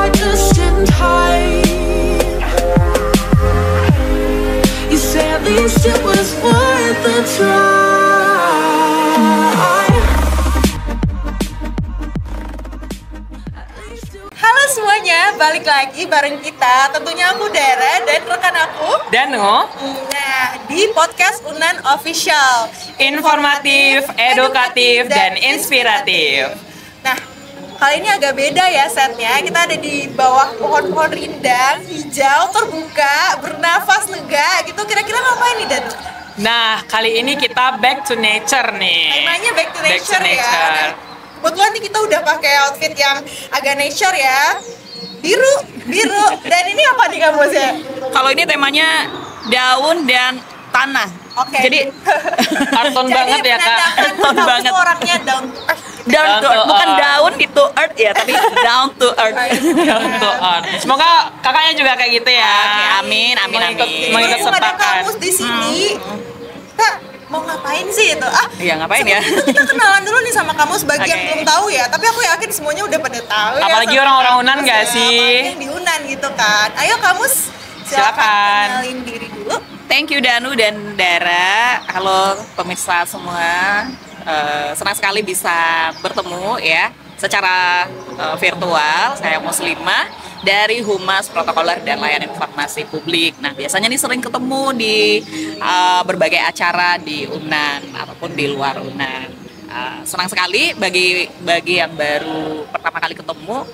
apart just in time. You say at least it was worth the try. Halo semuanya, balik lagi bareng kita. Tentunya aku Dara dan rekan aku Dano. Nah, di podcast Unan Official. Informatif, edukatif, dan inspiratif. Nah, kali ini agak beda ya setnya. Kita ada di bawah pohon-pohon rindang, hijau, terbuka, bernafas lega gitu. Kira-kira ngapain nih, Dan? Nah, kali ini kita back to nature nih. Temanya back to nature, ya. Nah, kebetulan nih kita udah pakai outfit yang agak nature ya. Biru. Dan ini apa nih kamu sih? Kalau ini temanya daun dan tanah. Oke. Jadi Kartun banget ya, Kak. Kartun kamu banget. tuh orangnya down to earth. Down to earth, bukan down itu earth ya, tapi down to earth. Untuk on. Semoga kakaknya juga kayak gitu ya. Oke, amin. Mengikut Mumpung ada sertakan. kamus di sini. Kak, mau ngapain sih itu? Iya, ngapain ya? Sebelum itu kita kenalan dulu nih sama kamu sebagai yang Oke. belum tahu ya. Tapi aku yakin semuanya udah pada tahu ya. Apalagi sama orang-orang kamus Unan nggak ya, sih? apalagi yang di Unan gitu kan. Ayo kamu Silakan. kenalin diri dulu. Thank you Danu dan Dara. Halo pemirsa semua. Senang sekali bisa bertemu ya secara virtual. Saya Muslimah dari Humas Protokoler dan Layanan Informasi Publik. Nah, biasanya nih sering ketemu di berbagai acara di Unan ataupun di luar Unan. Senang sekali bagi yang baru pertama kali ketemu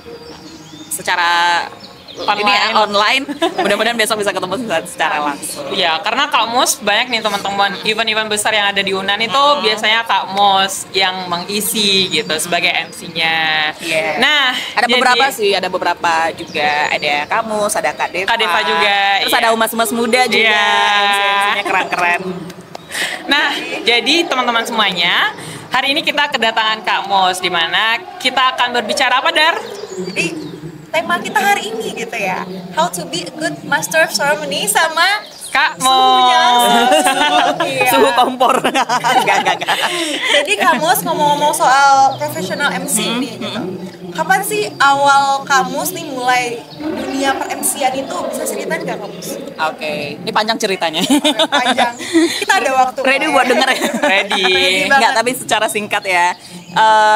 secara online. Mudah-mudahan besok bisa ketemu secara langsung. Iya, karena Kak Mus banyak nih teman-teman event-event besar yang ada di Unan itu biasanya Kak Mus yang mengisi gitu sebagai MC-nya. Iya. Nah, Ada beberapa juga. Ada kamu, ada Kak Deva. Kak Deva juga, Terus iya. ada umas-umas muda juga. Iya. MC-nya keren-keren. Nah, jadi teman-teman semuanya, hari ini kita kedatangan Kak Mus, di mana kita akan berbicara apa, Dar? Jadi tema kita hari ini gitu ya. How to be a good master of ceremony sama Kak suhunya. Mus. Iya. Suhu kompor. Enggak. Jadi kamu ngomong-ngomong soal professional MC nih gitu. Kapan sih awal kamu nih mulai dunia per MC-an itu, bisa ceritain nggak kamu? Oke, ini panjang ceritanya. Panjang. Kita ada waktu. Ready kok buat ya. denger ya? Ready. banget. Enggak, tapi secara singkat ya.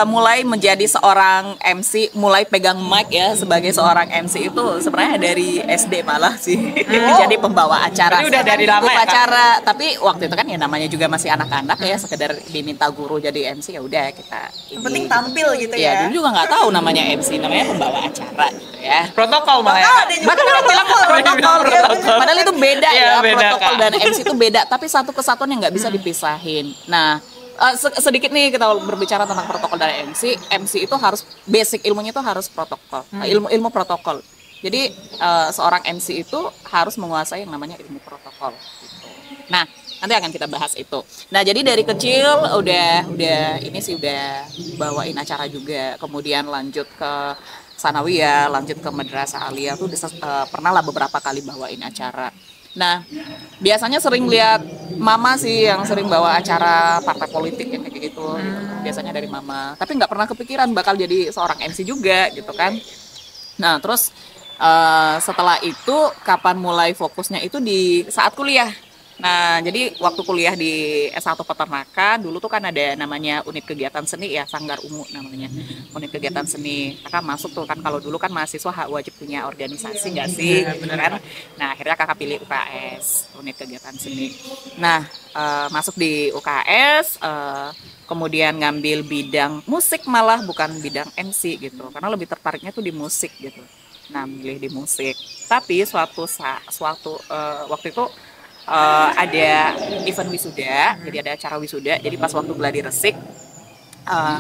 Mulai menjadi seorang MC, mulai pegang mic ya sebagai seorang MC itu sebenarnya dari SD malah sih. Jadi pembawa acara. Berarti udah dari lama ya, Kak? acara, tapi waktu itu kan ya namanya juga masih anak-anak ya, sekedar diminta guru jadi MC ya udah kita. Yang penting tampil gitu Ya, ya. dulu juga nggak tahu namanya MC, namanya pembawa acara gitu ya. Protokol malah ya. Oh, ada juga Bahkan orang bilang protokol, Iya, protokol. padahal itu beda Iya, ya, beda, protokol Kak. dan MC itu beda, tapi satu kesatuan yang nggak bisa dipisahin. Nah, sedikit nih kita berbicara tentang protokol dan MC itu harus basic ilmunya itu harus protokol, ilmu protokol. Jadi seorang MC itu harus menguasai yang namanya ilmu protokol. Gitu. Nah, nanti akan kita bahas itu. Nah, jadi dari kecil udah bawain acara juga, kemudian lanjut ke sanawiyah, lanjut ke madrasah aliyah tuh pernah lah beberapa kali bawain acara. Nah, biasanya sering lihat mama sih yang sering bawa acara partai politik yang kayak gitu. Biasanya dari mama. Tapi nggak pernah kepikiran bakal jadi seorang MC juga gitu kan. Nah, terus setelah itu kapan mulai fokusnya itu di saat kuliah. Nah, jadi waktu kuliah di S1 Peternakan, dulu tuh kan ada namanya unit kegiatan seni ya, Sanggar Ungu namanya. Unit kegiatan seni. Kakak masuk tuh kan, kalau dulu kan mahasiswa wajib punya organisasi nggak sih? Gitu kan? Nah, akhirnya kakak pilih UKS, unit kegiatan seni. Nah, masuk di UKS, kemudian ngambil bidang musik malah, bukan bidang MC gitu. Karena lebih tertariknya tuh di musik gitu. Nah, milih di musik. Tapi waktu itu ada event wisuda, jadi ada acara wisuda. Jadi pas waktu gladi resik,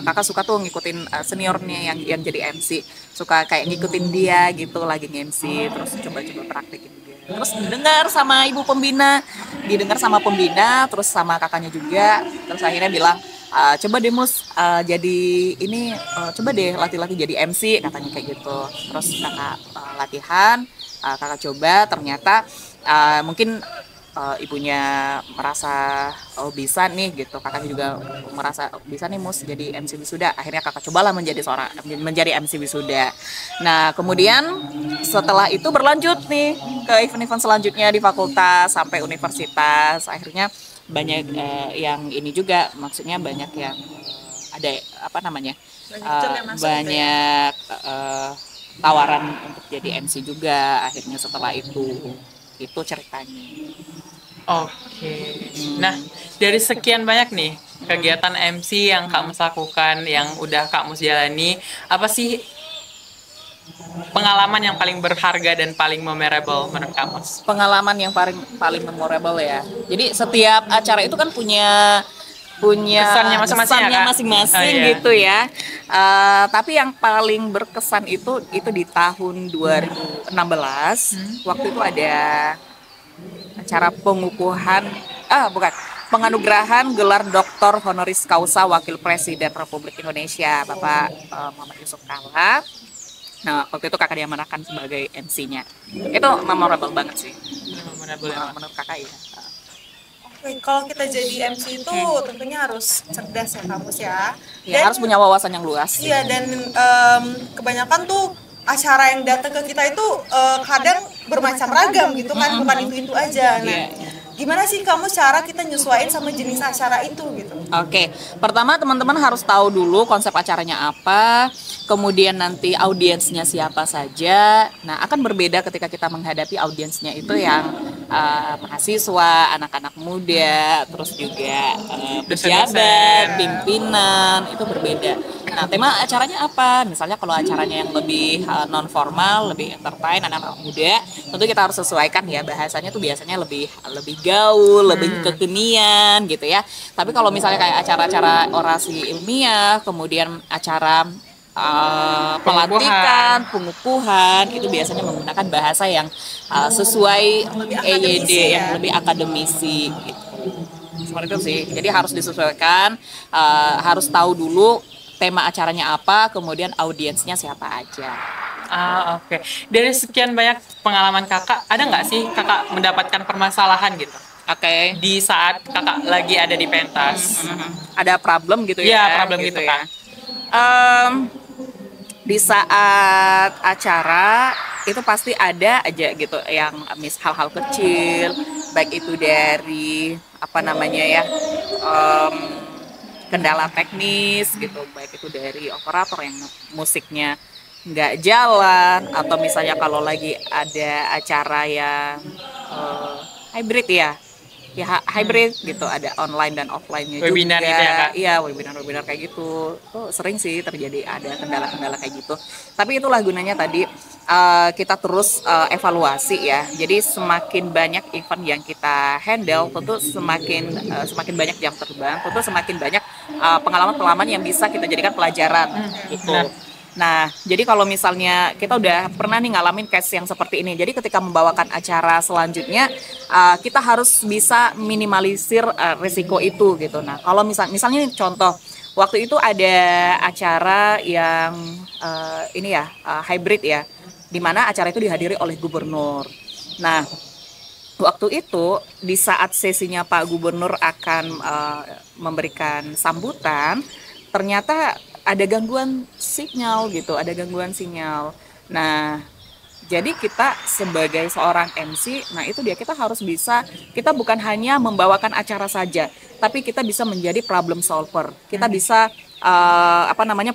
kakak suka tuh ngikutin seniornya yang jadi MC, suka kayak ngikutin dia gitu lagi nge-MC, terus coba-coba praktekin juga. Terus didengar sama pembina, terus sama kakaknya juga, terus akhirnya bilang, coba deh Mus, coba deh latih-latih jadi MC, katanya kayak gitu. Terus kakak latihan, kakak coba, ternyata mungkin ibunya merasa bisa nih gitu, kakaknya juga merasa bisa nih Mus jadi MC wisuda. Akhirnya kakak cobalah menjadi MC wisuda. Nah kemudian setelah itu berlanjut nih ke event-event selanjutnya di fakultas sampai universitas. Akhirnya banyak yang ini juga, maksudnya banyak yang ada apa namanya, banyak tawaran untuk jadi MC juga. Akhirnya setelah itu ceritanya. Oke. Nah, dari sekian banyak nih kegiatan MC yang kamu lakukan, yang udah kamu jalani, apa sih pengalaman yang paling berharga dan paling memorable menurut kamu? Pengalaman yang paling memorable ya. Jadi setiap acara itu kan punya Kesannya masing-masing ya, Kak? masing-masing Oh, iya. gitu ya. Tapi yang paling berkesan itu di tahun 2016. Waktu itu ada acara penganugerahan gelar Doktor Honoris Causa Wakil Presiden Republik Indonesia Bapak Muhammad Yusuf Kalla. Nah waktu itu kakak diamanahkan sebagai MC-nya. Itu memorable banget sih menurut kakak ya. Oke, kalau kita jadi MC itu tentunya harus cerdas ya kampus ya. Ya harus punya wawasan yang luas. Iya, dan kebanyakan tuh acara yang datang ke kita itu kadang bermacam ragam gitu kan, bukan itu aja. Nah, gimana sih kamu cara kita nyesuaiin sama jenis acara itu gitu? Oke, pertama teman-teman harus tahu dulu konsep acaranya apa, kemudian nanti audiensnya siapa saja. Nah, akan berbeda ketika kita menghadapi audiensnya itu yang mahasiswa, anak-anak muda, terus juga pejabat, pimpinan, itu berbeda. Nah, tema acaranya apa? Misalnya kalau acaranya yang lebih non formal, lebih entertain, anak-anak muda, tentu kita harus sesuaikan ya, bahasanya tuh biasanya lebih gaul, lebih kekinian gitu ya. Tapi kalau misalnya kayak acara-acara orasi ilmiah, kemudian acara pelantikan, pengukuhan, itu biasanya menggunakan bahasa yang sesuai EYD ya. yang lebih akademisi gitu. Seperti itu sih. Jadi harus disesuaikan, harus tahu dulu tema acaranya apa, kemudian audiensnya siapa aja. Oke. Dari sekian banyak pengalaman kakak, ada nggak sih kakak mendapatkan permasalahan gitu? Oke. Di saat kakak lagi ada di pentas. Ada problem gitu Iya, ya? problem gitu, Kak. Di saat acara itu pasti ada aja gitu yang hal-hal kecil, baik itu dari apa namanya ya, kendala teknis gitu, baik itu dari operator yang musiknya nggak jalan, atau misalnya kalau lagi ada acara yang hybrid hybrid gitu, ada online dan offline-nya Webinar juga. gitu ya, Kak? Iya, webinar kayak gitu. Tuh sering sih terjadi ada kendala-kendala kayak gitu. Tapi itulah gunanya tadi kita terus evaluasi ya. Jadi semakin banyak event yang kita handle, tentu semakin banyak jam terbang, tentu semakin banyak pengalaman-pengalaman yang bisa kita jadikan pelajaran gitu. Nah, jadi kalau misalnya kita udah pernah nih ngalamin case yang seperti ini, jadi ketika membawakan acara selanjutnya, kita harus bisa minimalisir risiko itu gitu. Nah, kalau misalnya nih contoh, waktu itu ada acara yang hybrid ya, di mana acara itu dihadiri oleh gubernur. Nah, waktu itu di saat sesinya Pak Gubernur akan memberikan sambutan, ternyata ada gangguan sinyal. Nah, jadi kita sebagai seorang MC, nah itu kita harus bisa, kita bukan hanya membawakan acara saja, tapi kita bisa menjadi problem solver. Kita bisa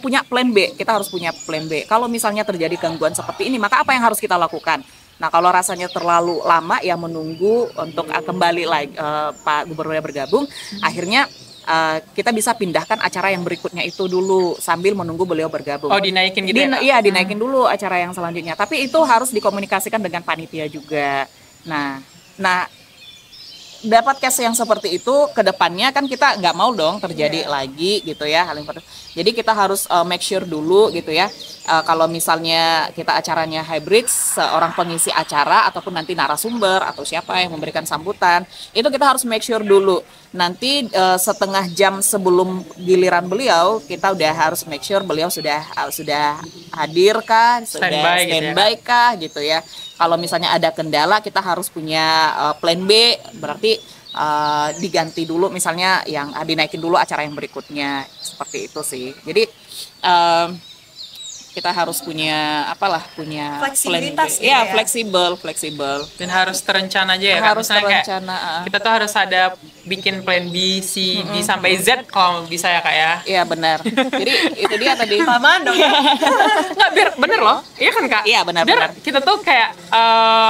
punya plan B. Kita harus punya plan B. Kalau misalnya terjadi gangguan seperti ini, maka apa yang harus kita lakukan? Nah, kalau rasanya terlalu lama ya menunggu untuk kembali lagi Pak Gubernurnya bergabung, akhirnya kita bisa pindahkan acara yang berikutnya itu dulu sambil menunggu beliau bergabung. Oh, dinaikin gitu ya? Iya, dinaikin dulu acara yang selanjutnya. Tapi itu harus dikomunikasikan dengan panitia juga. Nah, dapat case yang seperti itu ke depannya kan kita nggak mau dong terjadi lagi gitu ya hal yang. Jadi kita harus make sure dulu gitu ya. kalau misalnya kita acaranya hybrid, seorang pengisi acara ataupun nanti narasumber atau siapa yang memberikan sambutan, itu kita harus make sure dulu. Nanti setengah jam sebelum giliran beliau, kita udah harus make sure beliau sudah hadir kah, sudah standby kah gitu ya. Kalau misalnya ada kendala, kita harus punya plan B, berarti diganti dulu, misalnya yang dinaikin dulu acara yang berikutnya, seperti itu sih. Jadi kita harus punya punya fleksibilitas gitu ya, fleksibel dan harus terencana aja ya, harus misalnya terencana. kita tuh harus ada bikin plan B, C, D sampai Z kalau bisa ya Kak ya. Iya benar. Jadi itu dia tadi. Aman dong. Nggak, biar bener loh, iya kan Kak? Iya benar. Biar kita tuh kayak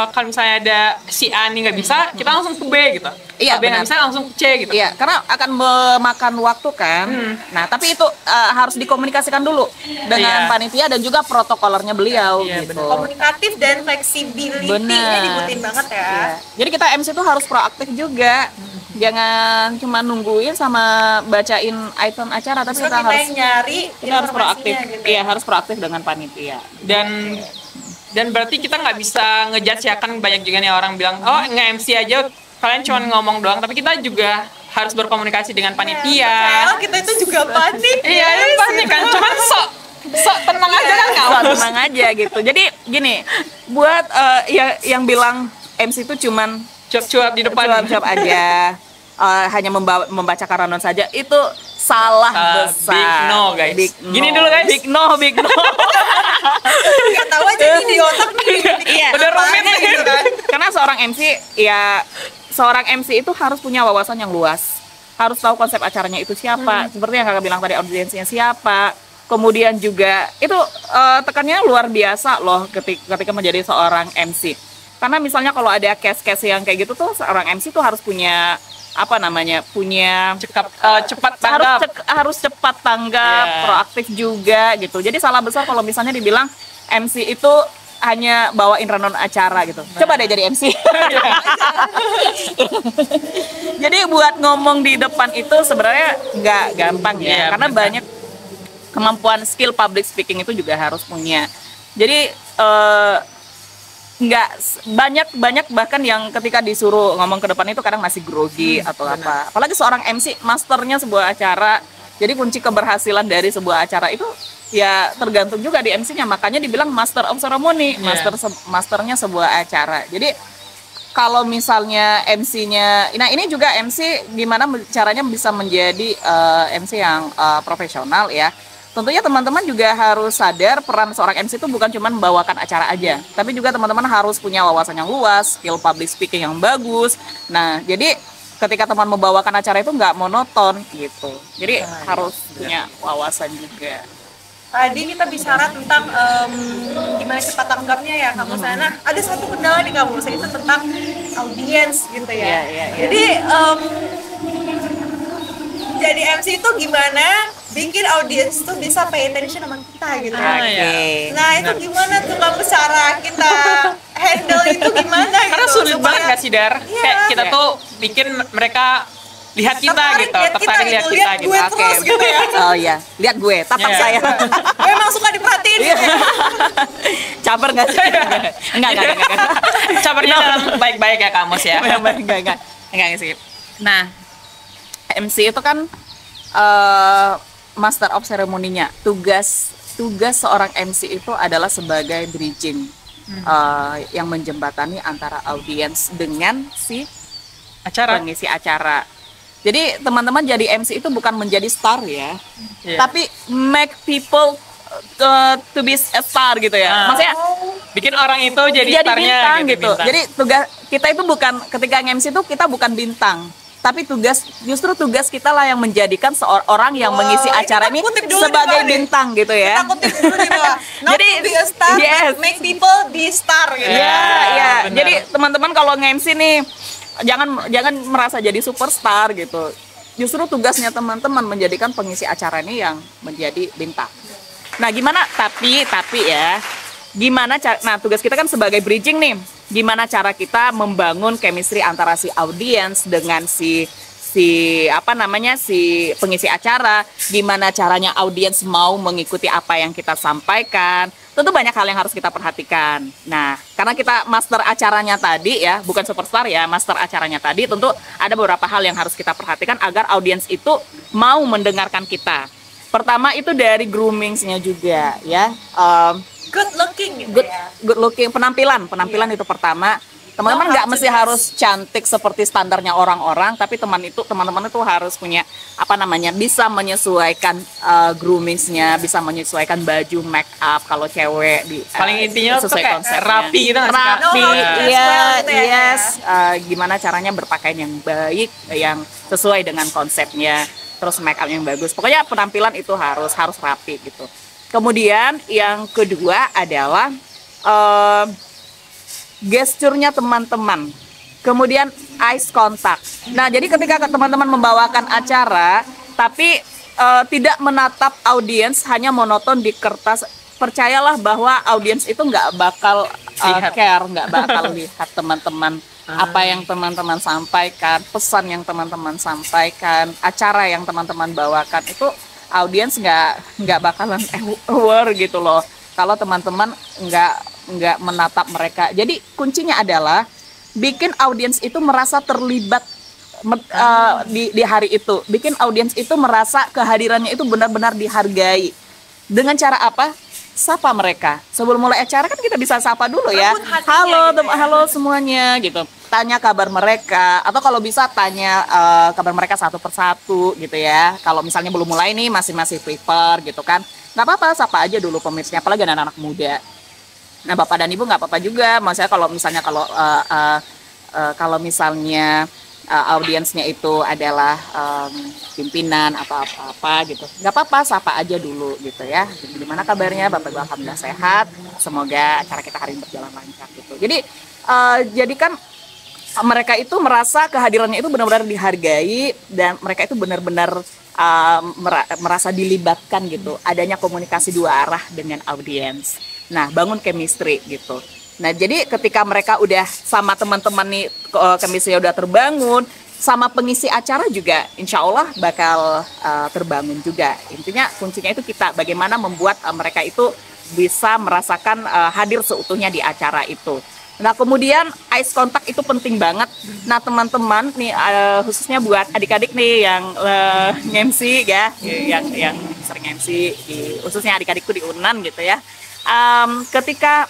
kalau misalnya ada si A nih nggak bisa, kita langsung ke B gitu. Iya, B nggak bisa langsung ke C gitu. Iya, karena akan memakan waktu kan. Nah, tapi itu harus dikomunikasikan dulu dengan panitia dan juga protokolernya beliau gitu. Komunikatif dan flexibility ini dibutuhin banget ya. Iya. Jadi kita MC itu harus proaktif juga. Jangan cuma nungguin sama bacain item acara, tapi Justru kita harus yang nyari kita harus proaktif. gitu. Iya, harus proaktif dengan panitia. Dan berarti kita nggak bisa ngejudge ya, kan banyak juga nih orang bilang, oh nge-MC aja kalian cuma ngomong doang, tapi kita juga harus berkomunikasi dengan panitia. Percayalah, kita itu juga panik. Iya, panik kan, cuman sok tenang aja kan nggak Sok usah. tenang aja gitu. Jadi gini, buat yang bilang MC itu cuman Cuap-cuap di depan. cuap-cuap aja, hanya membacakan rundown saja, itu salah besar. Big no guys. Big no. Gini dulu guys. Big no. Nggak tahu aja ini di otak nih. Iya. Udah rumit Apaan gitu kan. Karena seorang MC itu harus punya wawasan yang luas. Harus tahu konsep acaranya itu siapa. Seperti yang Kakak bilang tadi, audiensnya siapa. Kemudian juga itu tekannya luar biasa loh ketika menjadi seorang MC. Karena misalnya kalau ada case-case yang kayak gitu tuh, seorang MC tuh harus punya cepat tanggap. harus cepat tanggap, proaktif juga gitu. Jadi salah besar kalau misalnya dibilang MC itu hanya bawain rundown acara gitu. Coba deh jadi MC. Jadi buat ngomong di depan itu sebenarnya nggak gampang ya, karena banyak kemampuan skill public speaking itu juga harus punya. Jadi nggak banyak bahkan yang ketika disuruh ngomong ke depan itu kadang masih grogi atau apa. Apalagi seorang MC, masternya sebuah acara. Jadi kunci keberhasilan dari sebuah acara itu ya tergantung juga di MC-nya. Makanya dibilang master of ceremony, masternya sebuah acara. Jadi kalau misalnya MC-nya, nah ini juga MC gimana caranya bisa menjadi MC yang profesional ya. Tentunya teman-teman juga harus sadar peran seorang MC itu bukan cuma membawakan acara aja, tapi juga teman-teman harus punya wawasan yang luas, skill public speaking yang bagus. Nah, jadi ketika teman membawakan acara itu nggak monoton gitu. Jadi harus punya wawasan juga. Tadi kita bicara tentang gimana cepat tanggapnya ya kamu sana. Nah, ada satu kendala di kamu itu tentang audiens gitu ya. Jadi jadi MC itu gimana bikin audiens tuh bisa pay attention sama kita gitu. Nah itu gimana tuh kamu cara kita handle itu gimana gitu? Karena sulit banget nggak sih Dar? Kayak kita tuh bikin mereka lihat kita gitu, tertarik lihat kita gitu. Gue terus gitu ya. Oh iya, lihat gue, tapak saya. Gue emang suka diperhatiin gitu ya. Caper nggak sih? Enggak. Capernya dalam baik-baik ya kamu sih ya. Enggak sih. Nah, MC itu kan master of ceremony-nya. Tugas seorang MC itu adalah sebagai bridging yang menjembatani antara audiens dengan si pengisi acara. Jadi teman-teman jadi MC itu bukan menjadi star ya, tapi make people to be a star gitu ya. Maksudnya bikin orang itu jadi starnya bintang gitu. Bintang. Jadi tugas kita itu bukan, ketika MC itu kita bukan bintang, tapi justru tugas kita lah yang menjadikan seorang yang mengisi acara ini sebagai bintang gitu ya. Kita kutip dulu nih Pak. Not Jadi to be a star, make people be star gitu. Iya. Jadi teman-teman kalau nge-MC nih jangan merasa jadi superstar gitu. Justru tugasnya teman-teman menjadikan pengisi acara ini yang menjadi bintang. Nah, gimana tapi ya, gimana cara, nah tugas kita kan sebagai bridging nih. Gimana cara kita membangun chemistry antara si audiens dengan si si pengisi acara, gimana caranya audiens mau mengikuti apa yang kita sampaikan. Tentu banyak hal yang harus kita perhatikan. Nah, karena kita master acaranya tadi ya, bukan superstar ya, master acaranya tadi, tentu ada beberapa hal yang harus kita perhatikan agar audiens itu mau mendengarkan kita. Pertama itu dari grooming-nya juga ya. Good looking gitu Good, ya. good looking, penampilan itu pertama. Teman-teman nggak mesti harus cantik seperti standarnya orang-orang, tapi teman-teman itu harus punya bisa menyesuaikan grooming-nya, bisa menyesuaikan baju, make up kalau cewek Paling intinya tuh sesuai kayak konsepnya. rapi gitu nggak sih, Kak? Rapi, Know how to dress iya, well gitu ya, yes. Gimana caranya berpakaian yang baik, yang sesuai dengan konsepnya, terus make up yang bagus. Pokoknya penampilan itu harus rapi gitu. Kemudian yang kedua adalah gesturnya teman-teman, kemudian eyes contact. Nah, jadi ketika teman-teman membawakan acara, tapi tidak menatap audiens, hanya monoton di kertas, percayalah bahwa audiens itu nggak bakal care, nggak bakal lihat teman-teman apa yang teman-teman sampaikan, pesan yang teman-teman sampaikan, acara yang teman-teman bawakan itu audiens nggak bakalan aware gitu loh. Kalau teman-teman nggak menatap mereka. Jadi kuncinya adalah bikin audiens itu merasa terlibat di hari itu. Bikin audiens itu merasa kehadirannya itu benar-benar dihargai. Dengan cara apa? Sapa mereka. Sebelum mulai acara kan kita bisa sapa dulu ya. Rebut hatinya Halo, gitu ya. halo semuanya gitu. Tanya kabar mereka atau kalau bisa tanya kabar mereka satu persatu gitu ya. Kalau misalnya belum mulai nih masih prepare gitu kan. Nggak apa-apa, sapa aja dulu pemirsa, apalagi anak-anak muda. Nah, Bapak dan Ibu nggak apa-apa juga. Maksudnya kalau misalnya audiensnya itu adalah pimpinan atau apa gitu, nggak apa-apa, sapa aja dulu gitu ya. Gimana kabarnya Bapak Ibu? Alhamdulillah sehat. Semoga acara kita hari ini berjalan lancar gitu. Jadi jadikan mereka itu merasa kehadirannya itu benar-benar dihargai dan mereka itu benar-benar merasa dilibatkan gitu. Adanya komunikasi dua arah dengan audiens. Nah, bangun chemistry gitu. Nah, jadi ketika mereka udah sama teman-teman nih, chemistry udah terbangun, sama pengisi acara juga insya Allah bakal terbangun juga. Intinya kuncinya itu kita bagaimana membuat mereka itu bisa merasakan hadir seutuhnya di acara itu. Nah, kemudian eyes contact itu penting banget. Nah, teman-teman nih khususnya buat adik-adik nih yang MC ya, yang sering MC khususnya adik-adikku di UNAN gitu ya. Ketika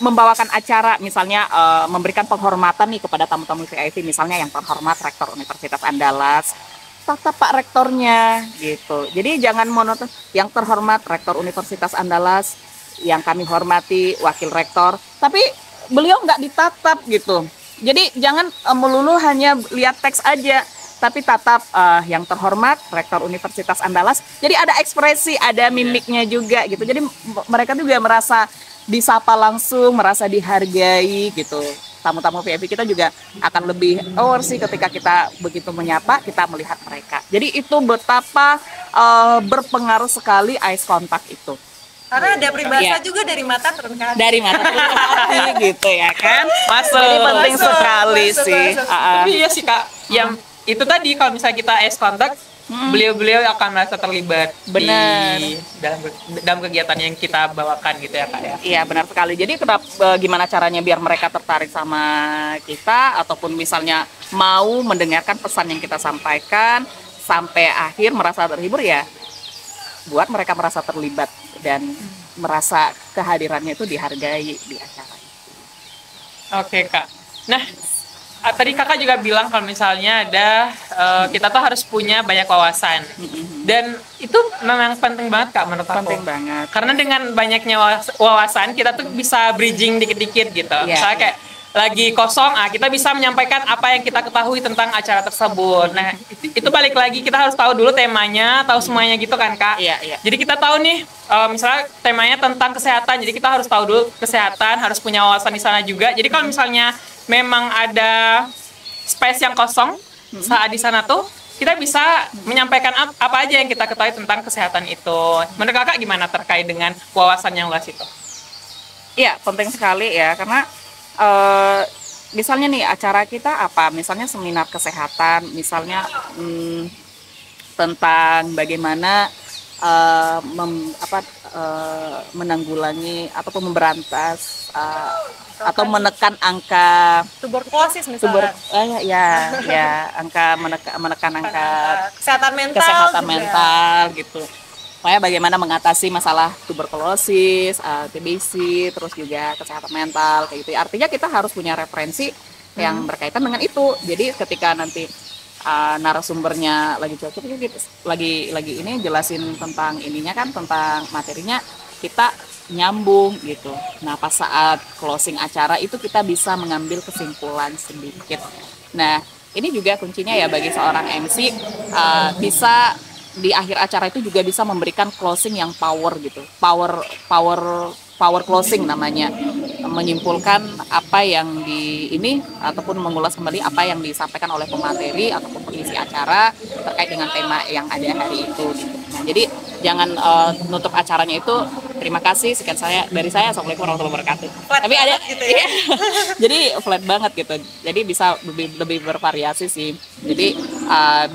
membawakan acara misalnya memberikan penghormatan nih kepada tamu-tamu VIP, misalnya yang terhormat Rektor Universitas Andalas, tatap Pak Rektornya gitu. Jadi jangan monoton, yang terhormat Rektor Universitas Andalas, yang kami hormati Wakil Rektor, tapi beliau nggak ditatap gitu. Jadi jangan melulu hanya lihat teks aja, tapi tatap yang terhormat Rektor Universitas Andalas. Jadi ada ekspresi, ada mimiknya juga gitu. Jadi mereka juga merasa disapa langsung, merasa dihargai gitu. Tamu-tamu VIP kita juga akan lebih aware sih ketika kita begitu menyapa, kita melihat mereka. Jadi itu betapa berpengaruh sekali eyes contact itu. Karena ada peribahasa Iya. juga dari mata turun ke hati. Dari mata turun ke hati gitu ya kan. Masuk. Jadi penting Masuk, sekali masuk, sih. masuk. Tapi iya sih, Kak, yang itu tadi kalau misalnya kita eyes contact, beliau-beliau akan merasa terlibat Benar. di dalam kegiatan yang kita bawakan gitu ya, Kak ya. Iya, benar sekali. Jadi gimana caranya biar mereka tertarik sama kita ataupun misalnya mau mendengarkan pesan yang kita sampaikan sampai akhir merasa terhibur ya. Buat mereka merasa terlibat dan merasa kehadirannya itu dihargai di acara. Oke, Kak. Nah, tadi Kakak juga bilang kalau misalnya ada kita tuh harus punya banyak wawasan. Dan itu memang penting banget, Kak, menurut aku. Penting banget. Karena dengan banyaknya wawasan kita tuh bisa bridging dikit-dikit gitu. Iya. Misalnya kayak lagi kosong, kita bisa menyampaikan apa yang kita ketahui tentang acara tersebut. Nah, itu balik lagi kita harus tahu dulu temanya, tahu semuanya gitu kan, Kak. Iya, iya. Jadi kita tahu nih, misalnya temanya tentang kesehatan, jadi kita harus tahu dulu kesehatan, harus punya wawasan di sana juga. Jadi kalau misalnya memang ada space yang kosong saat di sana tuh, kita bisa menyampaikan apa aja yang kita ketahui tentang kesehatan itu. Menurut Kakak gimana terkait dengan wawasan yang luas itu? Iya, penting sekali ya, karena misalnya nih acara kita apa, misalnya seminar kesehatan, misalnya tentang bagaimana menanggulangi ataupun memberantas atau menekan angka tuberkulosis misalnya. Angka menekan angka Kesehatan mental kesehatan juga. mental gitu. Makanya bagaimana mengatasi masalah tuberkulosis, TBC, terus juga kesehatan mental kayak gitu. Artinya kita harus punya referensi yang berkaitan dengan itu. Jadi ketika nanti narasumbernya lagi cocok gitu, lagi ini jelasin tentang ininya kan, tentang materinya, kita nyambung gitu. Nah, pas saat closing acara itu kita bisa mengambil kesimpulan sedikit. Nah, ini juga kuncinya ya bagi seorang MC, bisa di akhir acara itu juga bisa memberikan closing yang power gitu. Power closing namanya. Menyimpulkan apa yang ini ataupun mengulas kembali apa yang disampaikan oleh pemateri ataupun pengisi acara terkait dengan tema yang ada hari itu gitu. Nah, jadi jangan nutup acaranya itu terima kasih sekian dari saya, assalamualaikum warahmatullahi wabarakatuh. Tapi ada gitu ya. Jadi flat banget gitu. Jadi bisa lebih bervariasi sih. Jadi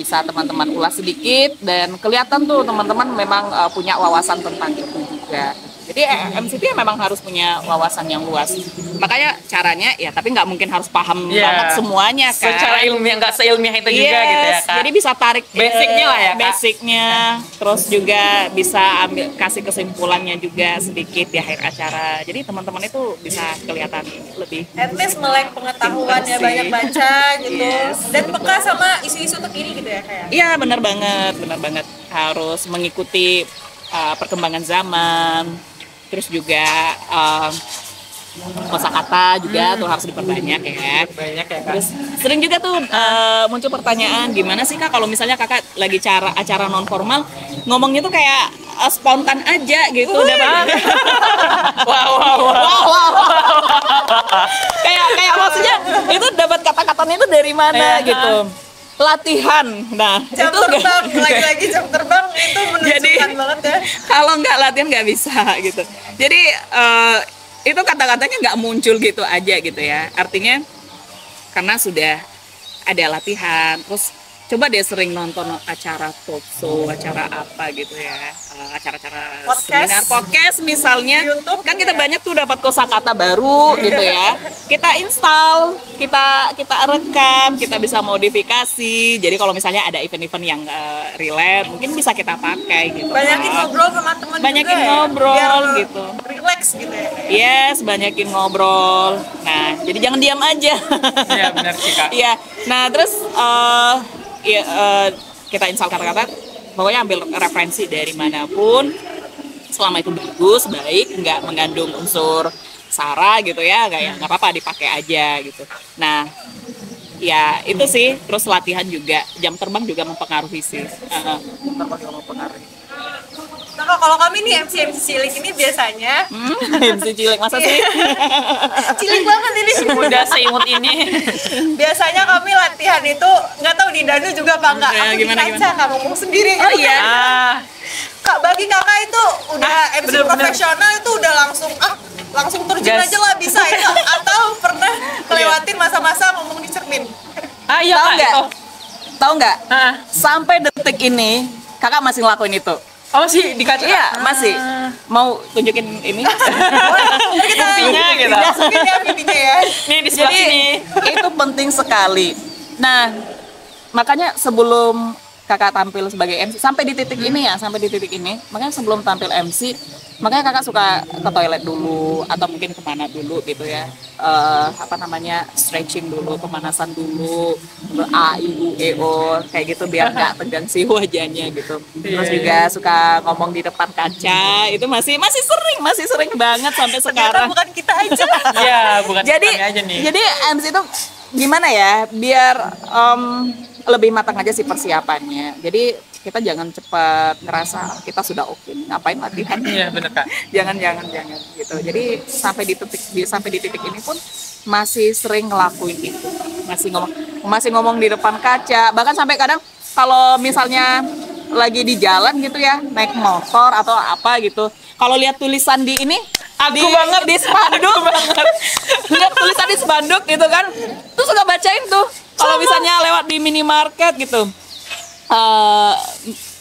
bisa teman-teman ulas sedikit dan kelihatan tuh teman-teman memang punya wawasan tentang itu juga. Jadi MC itu memang harus punya wawasan yang luas. Makanya caranya ya, tapi nggak mungkin harus paham banget semuanya kan. Secara ilmiah, nggak seilmiah itu juga gitu ya Kak. Jadi bisa tarik basicnya lah ya Kak. Basicnya, terus juga bisa kasih kesimpulannya juga sedikit di akhir acara. Jadi teman-teman itu bisa kelihatan lebih. At least melek pengetahuannya, banyak baca gitu. Dan peka sama isu-isu terkini gitu ya kayak. Iya benar banget. Harus mengikuti perkembangan zaman. Terus juga kosakata juga tuh harus diperbanyak ya. Banyak ya Kak. Terus sering juga tuh muncul pertanyaan, gimana sih Kak kalau misalnya Kakak lagi acara non formal ngomongnya tuh kayak spontan aja gitu. Udah banget. Wow. kayak maksudnya itu dapat kata-katanya itu dari mana gitu. Latihan. Nah, Jam itu terbang, lagi-lagi jam terbang itu menunjukkan banget ya. Kalau nggak latihan nggak bisa gitu. Jadi itu kata-katanya nggak muncul gitu aja gitu ya. Artinya karena sudah ada latihan. Terus coba deh sering nonton acara talk show, acara apa gitu ya, acara-acara seminar, podcast misalnya. YouTube kan kita banyak tuh dapat kosakata baru gitu ya. Kita install, kita rekam, kita bisa modifikasi. Jadi kalau misalnya ada event-event yang relate, mungkin bisa kita pakai gitu. Banyakin ngobrol sama teman Banyakin juga ya, ngobrol biar gitu. Relax gitu ya. Yes, banyakin ngobrol. Nah, jadi jangan diam aja. Iya benar sih Kak. Iya. Nah, terus kita install kata-kata, pokoknya ambil referensi dari manapun, selama itu baik, nggak mengandung unsur sara gitu ya, nggak apa-apa dipakai aja gitu. Nah, ya itu sih. Terus latihan juga, jam terbang juga mempengaruhi sih. Jam terbang juga mempengaruhi. Nah, kalau kami nih MC cilik ini biasanya MC cilik masa sih? cilik banget ini. Mudah seimut ini. Biasanya kami latihan itu nggak tahu di Danu juga apa enggak. Ya, Aku gimana, di kaca Kak ngomong sendiri. Oh gitu iya. kan. Kak, bagi kakak itu udah MC bener-bener. profesional itu udah langsung terjun Gas. aja lah bisa itu, atau pernah lewatin masa-masa ngomong di cermin. Iya Tahu Kak nggak? itu. Tahu nggak? Ah. Sampai detik ini kakak masih ngelakuin itu. Oh sih di kaca. Iya, masih. Mau tunjukin ini? Buktinya gitu. Masukin ya videonya ya. Nih di sebelah Jadi sini. itu penting sekali. Nah, makanya sebelum kakak tampil sebagai MC sampai di titik ini, makanya sebelum tampil MC, makanya kakak suka ke toilet dulu atau mungkin kemana dulu gitu ya, stretching dulu, pemanasan dulu, A, I, U, E, O kayak gitu biar nggak tegang sih wajahnya gitu. Terus juga suka ngomong di depan kaca, itu masih sering banget sampai Ternyata sekarang. bukan kita aja. Iya, bukan Jadi kami aja nih. jadi MC itu gimana ya, biar lebih matang aja sih persiapannya. Jadi kita jangan cepat ngerasa kita sudah oke, ngapain latihan. Iya, bener Kak. jangan gitu. Jadi sampai di titik ini pun masih sering ngelakuin itu. Masih ngomong di depan kaca, bahkan sampai kadang kalau misalnya lagi di jalan gitu ya, naik motor atau apa gitu. Kalau lihat tulisan di ini, Aku banget di spanduk banget. Lihat tulisan di spanduk gitu kan, tuh suka bacain tuh kalau misalnya lewat di minimarket gitu.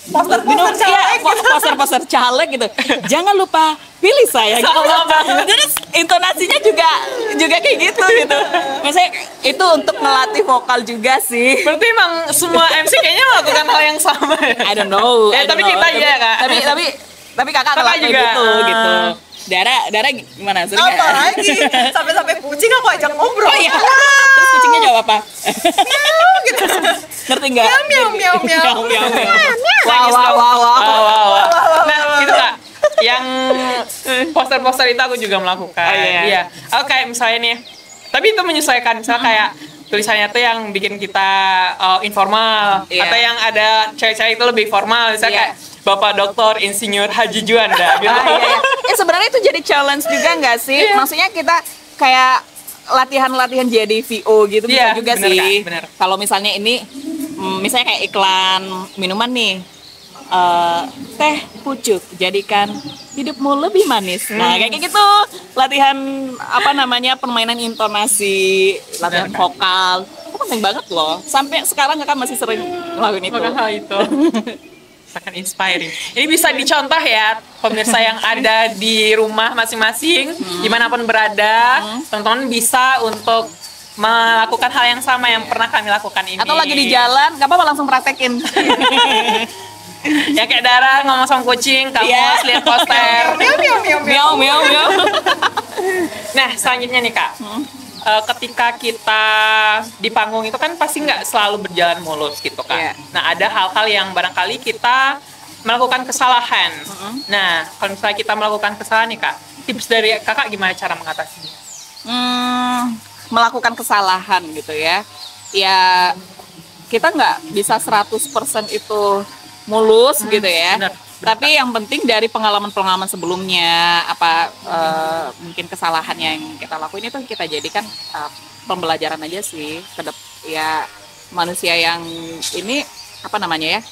Poster-poster caleg gitu. Jangan lupa pilih saya gitu. Terus intonasinya juga kayak gitu. Maksudnya itu untuk melatih vokal juga sih. Berarti emang semua MC kayaknya melakukan hal yang sama ya? I don't know. Tapi kita ya Kak. Tapi kakak ngelakuin juga. gitu. Dara gimana? Sering nggak? Apalagi sampai kucing aku ajak ngobrol. Oh iya. Terus kucingnya jawab apa? Gitu. Ngerti nggak? Miau. Wow. Nah, itu Kak. Yang poster-poster itu aku juga melakukan. Iya. Kayak misalnya nih. Tapi itu menyesuaikan. Misalnya kayak tulisannya tuh yang bikin kita informal. Atau yang ada cewek-cewek itu lebih formal. Misalnya kayak Bapak Doktor Insinyur Haji Juanda gitu. Sebenarnya itu jadi challenge juga nggak sih? Maksudnya kita kayak latihan jadi VO gitu bisa juga bener, sih. Kalau misalnya ini, misalnya kayak iklan minuman nih, teh pucuk jadikan hidupmu lebih manis. Nah kayak gitu latihan permainan intonasi, latihan vokal, itu penting banget loh. Sampai sekarang kakak masih sering ngelakuin itu. Hal itu. Akan inspiring. Ini bisa dicontoh ya pemirsa yang ada di rumah masing-masing, dimanapun berada, teman-teman bisa untuk melakukan hal yang sama yang pernah kami lakukan ini. Atau lagi di jalan, gak apa-apa langsung praktekin. Ya kayak Dara ngomong sama kucing, kamu lihat poster. Miau. Nah selanjutnya nih Kak. Ketika kita di panggung itu kan pasti nggak selalu berjalan mulus gitu kan. Nah ada hal-hal yang barangkali kita melakukan kesalahan. Nah kalau misalnya kita melakukan kesalahan nih Kak, tips dari kakak gimana cara mengatasinya? Melakukan kesalahan gitu ya. Ya kita nggak bisa 100% itu mulus gitu ya. Bener. Tapi yang penting dari pengalaman-pengalaman sebelumnya, mungkin kesalahan yang kita lakuin itu kita jadikan pembelajaran aja sih. Ya manusia yang ini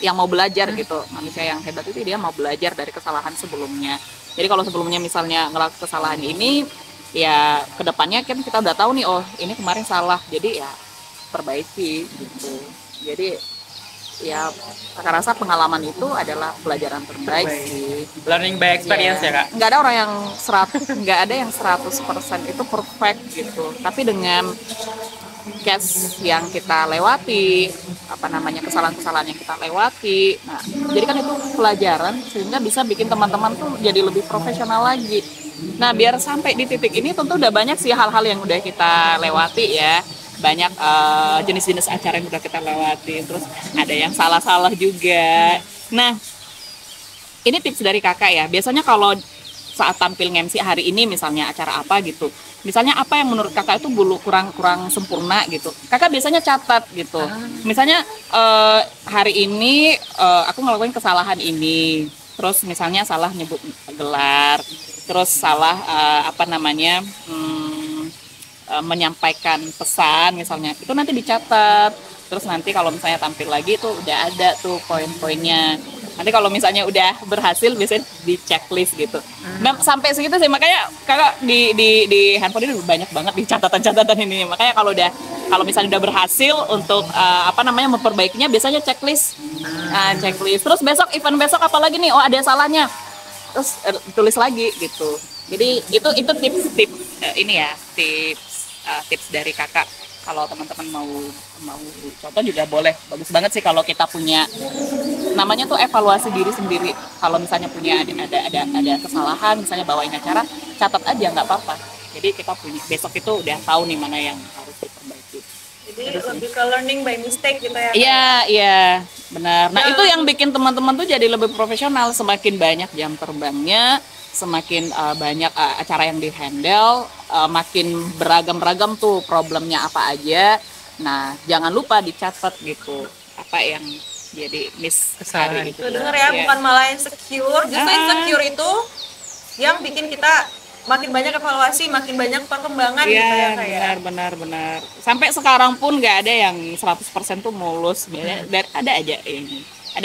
yang mau belajar gitu. Manusia yang hebat itu dia mau belajar dari kesalahan sebelumnya. Jadi kalau sebelumnya misalnya ngelakuin kesalahan ini, ya kedepannya kan kita udah tahu nih, oh ini kemarin salah, jadi ya perbaiki gitu. Jadi ya kakak rasa pengalaman itu adalah pelajaran terbaik sih. Learning by experience ya Kak? Nggak ada orang yang 100% itu perfect gitu. Tapi dengan case yang kita lewati, kesalahan-kesalahan yang kita lewati, nah jadi kan itu pelajaran sehingga bisa bikin teman-teman tuh jadi lebih profesional lagi. Nah biar sampai di titik ini tentu udah banyak sih hal-hal yang udah kita lewati ya. Banyak jenis-jenis acara yang udah kita lewati, terus ada yang salah-salah juga. Nah, ini tips dari kakak ya. Biasanya kalau saat tampil nge-MC hari ini misalnya acara apa gitu, misalnya apa yang menurut kakak itu kurang sempurna gitu, kakak biasanya catat gitu. Misalnya hari ini aku ngelakuin kesalahan ini, terus misalnya salah nyebut gelar, terus salah menyampaikan pesan misalnya, itu nanti dicatat. Terus nanti kalau misalnya tampil lagi tuh udah ada tuh poin-poinnya. Nanti kalau misalnya udah berhasil biasanya di checklist gitu. Nah, sampai segitu sih, makanya kakak di handphone ini banyak banget di catatan-catatan ini. Makanya kalau misalnya udah berhasil untuk memperbaikinya biasanya checklist. Checklist. Terus event besok apalagi nih? Oh, ada salahnya. Terus tulis lagi gitu. Jadi itu tips dari kakak. Kalau teman-teman mau contoh juga boleh. Bagus banget sih kalau kita punya namanya tuh evaluasi diri sendiri. Kalau misalnya punya ada kesalahan, misalnya bawain acara, catat aja nggak apa-apa. Jadi kita punya besok itu udah tahu nih mana yang harus diperbaiki. Jadi lebih ke learning by mistake gitu ya. Iya, benar. Nah, itu yang bikin teman-teman tuh jadi lebih profesional. Semakin banyak jam terbangnya, semakin banyak acara yang dihandle, makin beragam-ragam tuh problemnya apa aja. Nah, jangan lupa dicatat gitu apa yang jadi miss hari itu. Dengar ya, bukan malah insecure, justru insecure itu yang bikin kita makin banyak evaluasi, makin banyak perkembangan gitu ya kayak. Benar. Sampai sekarang pun nggak ada yang 100% tuh mulus, ada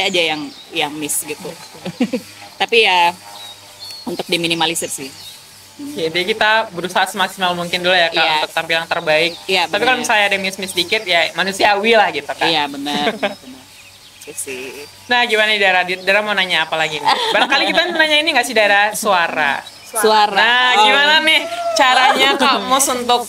aja yang miss gitu. Tapi ya untuk diminimalisir sih. Jadi kita berusaha semaksimal mungkin dulu ya Kak Iya. untuk tampil yang terbaik. Iya, Tapi kalau benar. misalnya ada miss-miss dikit ya manusiawi lah gitu kan. Iya benar. Itu sih. Nah gimana nih Dara? Dara mau nanya apa lagi nih? Barangkali kita nanya ini nggak sih Dara? Suara. Suara. Nah gimana nih caranya kamu untuk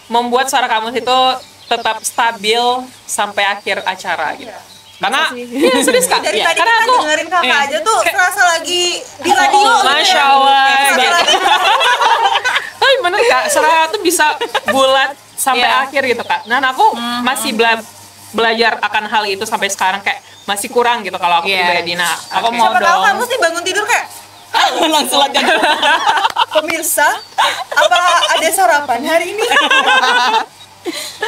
membuat suara kamu itu tetap stabil sampai akhir acara gitu? Karena iya serius Kak. Dari Iya, tadi karena kita aku- dengerin kakak iya. aja tuh serasa lagi di radio. gitu ya. Masya Allah. Serasa Gitu. lagi- Tapi bener Kak, suara tuh bisa bulat sampai Iya. akhir gitu Kak. Dan aku masih belajar akan hal itu sampai sekarang kayak masih kurang gitu kalau aku Iya. pribadi. Nah, aku mau Siapa tahu dong. kamu sih bangun tidur kayak Langsung latihan. pemirsa, apa ada sarapan hari ini?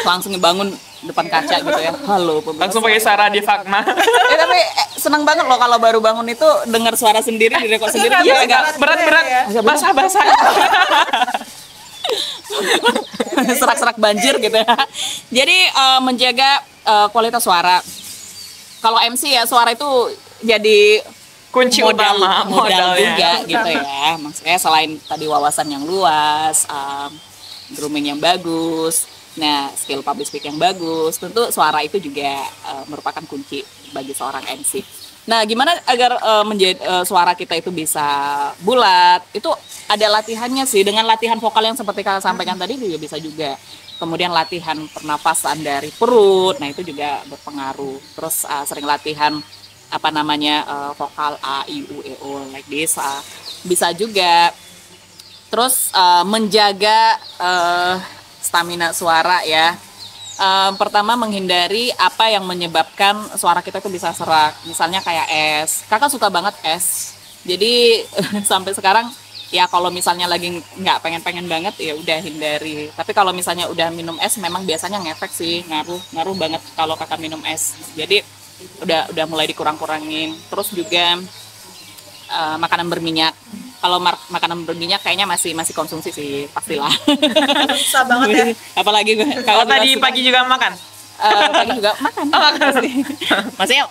Langsung ngebangun depan kaca gitu ya. Halo pemirsa. Langsung pakai suara di Fakma. Tapi senang banget loh kalau baru bangun itu dengar suara sendiri, direkod sendiri. nggak Iya, bisa agak banget berat-berat, ya. basah-basah. Serak-serak banjir gitu ya. Jadi menjaga kualitas suara. Kalau MC ya suara itu jadi Kunci utama modal modalnya. juga gitu ya. Maksudnya selain tadi wawasan yang luas, grooming yang bagus, nah skill public speak yang bagus, tentu suara itu juga merupakan kunci bagi seorang MC. Nah, gimana agar menjadi suara kita itu bisa bulat? Itu ada latihannya sih. Dengan latihan vokal yang seperti kalian sampaikan tadi juga bisa juga. Kemudian latihan pernapasan dari perut, nah itu juga berpengaruh. Terus sering latihan apa namanya vokal A, I, U, E, O like this. Bisa juga. Terus menjaga stamina suara ya. Pertama menghindari apa yang menyebabkan suara kita itu bisa serak. Misalnya kayak es. Kakak suka banget es. Jadi sampai sekarang ya kalau misalnya lagi nggak pengen banget ya udah hindari. Tapi kalau misalnya udah minum es memang biasanya ngefek sih, ngaruh banget kalau kakak minum es. Jadi udah mulai dikurang-kurangin. Terus juga makanan berminyak. Kalau makanan berminyak kayaknya masih konsumsi sih pastilah. Susah banget ya. Apalagi Kalau tadi pagi juga makan. pagi juga makan. Pasti. Maksudnya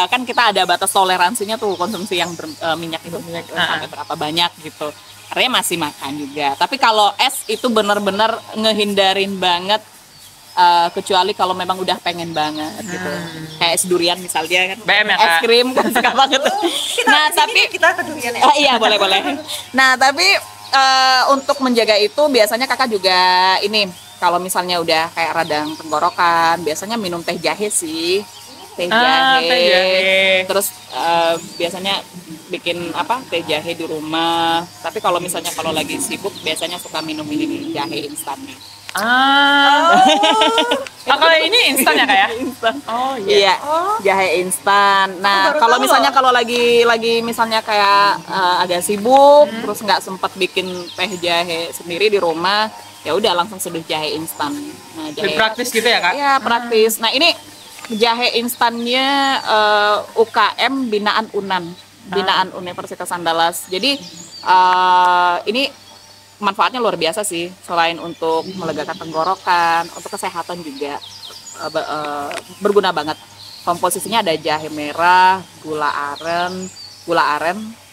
kan kita ada batas toleransinya tuh konsumsi yang minyak itu sampai berapa banyak gitu. Artinya masih makan juga. Tapi kalau es itu benar-benar ngehindarin banget. Kecuali kalau memang udah pengen banget gitu, kayak es durian misalnya kan, BM ya, es Kak? krim kan suka banget. Nah tapi kita kedurian ya. iya boleh. Nah tapi untuk menjaga itu biasanya kakak juga ini kalau misalnya udah kayak radang tenggorokan biasanya minum teh jahe sih, teh jahe. Teh jahe. Terus biasanya bikin apa teh jahe di rumah. Tapi kalau misalnya kalau lagi sibuk biasanya suka minum ini jahe instan. Kalau ini instan ya Kak ya? Instan. Oh Iya, jahe instan. Nah, baru kalau tahu misalnya loh. kalau lagi misalnya kayak agak sibuk, terus nggak sempet bikin teh jahe sendiri di rumah, ya udah langsung seduh jahe instan. Nah, Lebih praktis gitu ya Kak? Iya, praktis. Nah, ini jahe instannya UKM binaan UNAN, binaan Universitas Andalas. Jadi ini manfaatnya luar biasa sih, selain untuk melegakan tenggorokan, untuk kesehatan juga berguna banget. Komposisinya ada jahe merah, gula aren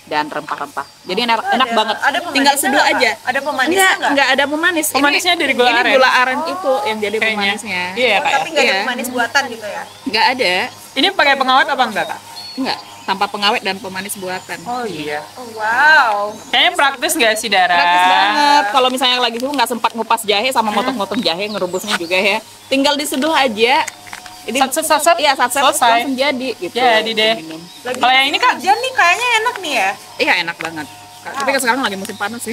dan rempah-rempah. Jadi enak banget. Ada pemanisnya Tinggal seduh nggak, Kak? aja. Ada pemanisnya nggak? Enggak ada pemanis. Pemanisnya dari gula ini aren. gula aren itu yang jadi Kayaknya. pemanisnya. Iya ya Kak ya? Tapi nggak ada Iya. pemanis buatan gitu ya. Enggak ada. Ini pakai pengawet apa enggak Kak? Enggak, tanpa pengawet dan pemanis buatan. Oh iya. Oh, wow. Kayaknya praktis nggak sih Dara? Praktis banget. Kalau misalnya lagi sibuk nggak sempat ngupas jahe sama motong-motong jahe, ngerebusnya juga ya. Tinggal diseduh aja. Ini Sat-sat. iya, sat Selesai. langsung jadi gitu. Jadi deh. Minum. Kalau yang ini Kak? Hujan nih kayaknya enak nih ya. Iya, enak banget. Tapi kan sekarang lagi musim panas sih.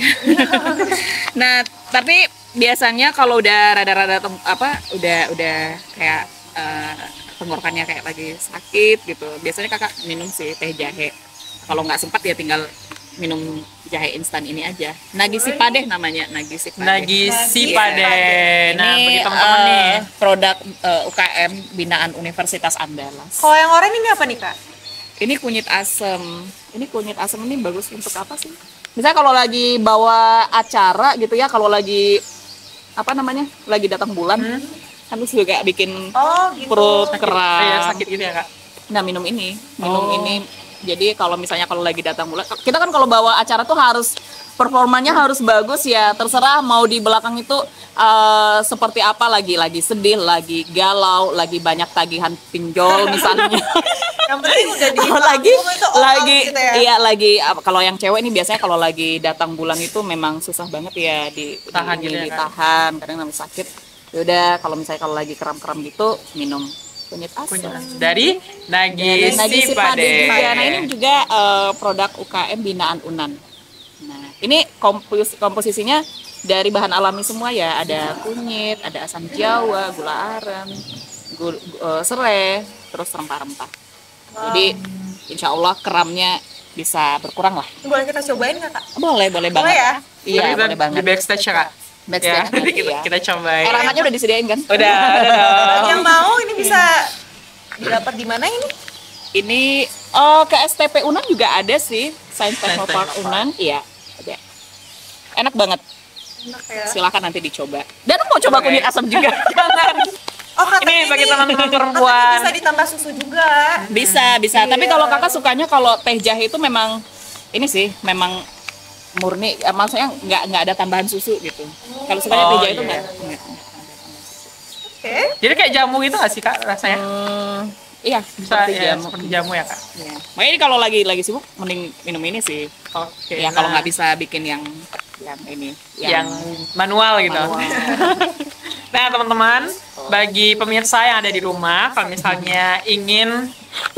Nah, tapi biasanya kalau udah rada-rada udah kayak tenggorokannya kayak lagi sakit gitu. Biasanya kakak minum sih teh jahe. Kalau nggak sempat ya tinggal minum jahe instan ini aja. Nagisi Padeh namanya, Nagisi Padeh. Nagisi Iya. Padeh. Nah, Ini bagi teman-teman nih. produk UKM binaan Universitas Andalas. Kalau yang oranye ini apa nih Kak? Ini kunyit asem. Ini kunyit asem ini bagus untuk apa sih? Misalnya kalau lagi bawa acara gitu ya, kalau lagi apa namanya? Lagi datang bulan, kan terus juga bikin Oh gitu. perut Iya keram. sakit gitu ya Kak? Nah, minum ini Jadi kalau misalnya kalau lagi datang bulan, kita kan kalau bawa acara tuh harus performanya harus bagus ya. Terserah mau di belakang itu seperti apa, lagi sedih, lagi galau, lagi banyak tagihan pinjol misalnya. Yang penting udah di lagi panggung itu all out gitu ya. iya lagi kalau yang cewek ini biasanya kalau lagi datang bulan itu memang susah banget ya Tahan gitu ya, kan? ditahan, kadang namanya sakit. Yaudah kalau misalnya kalau lagi kram-kram gitu minum kunyit asam. Dari Nagisi Nagisi Pade. Pade juga. Nah ini juga produk UKM binaan Unan. Nah ini komposisinya dari bahan alami semua ya, ada kunyit, ada asam jawa, gula aren, serai, terus rempah-rempah. Jadi insya Allah keramnya bisa berkurang lah. Boleh kita cobain nggak Kak? Boleh banget. ya? Iya, Jadi boleh banget. Di backstage ya, Kak? Backstage Ya, nanti, kita, ya. kita cobain. Air hangatnya udah disediain kan? Udah dong. Yang mau ini bisa didapat di mana ini? Ini ke STP Unan juga ada sih, Science Technopark Unan. Iya, ada. Enak banget. Enak ya. Silakan nanti dicoba. Dan mau coba Oke. kunyit asam juga. Jangan. Oh, katanya Ini bagi teman-teman katanya perempuan. bisa ditambah susu juga. Bisa. Tapi Iya. kalau kakak sukanya kalau teh jahe itu memang ini sih, memang murni. Maksudnya nggak ada tambahan susu gitu. Kalau sukanya teh jahe itu iya. nggak. Oke. Jadi kayak jamu gitu nggak sih, Kak, rasanya? Iya, Bisa seperti ya, jamu. seperti jamu ya, Kak? Iya. Makanya ini kalau lagi sibuk mending minum ini sih. Oke. Ya kalau nggak bisa bikin yang ini, yang manual gitu. manual. Nah, teman-teman, bagi pemirsa yang ada di rumah, kalau misalnya ingin